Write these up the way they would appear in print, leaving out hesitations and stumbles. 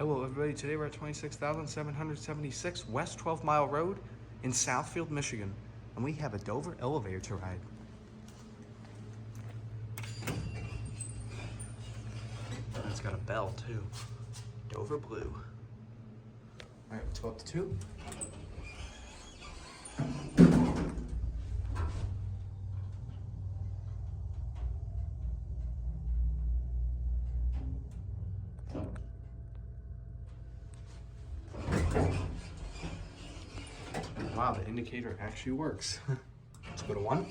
Hello everybody, today we're at 26,776 West 12 Mile Road in Southfield, Michigan, and we have a Dover elevator to ride. And it's got a bell too. Dover blue. Alright, let's go up to 2. Wow, the indicator actually works. Let's go to 1.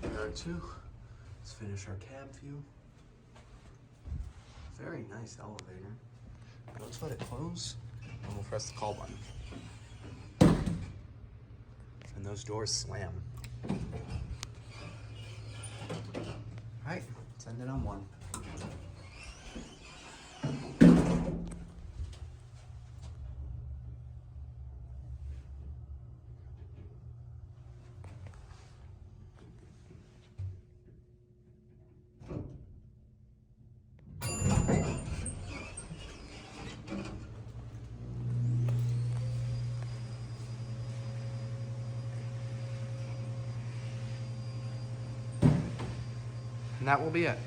There are 2. Let's finish our cab view. Very nice elevator. Let's let it close, and we'll press the call button. And those doors slam. Alright, let's end it on 1. And that will be it.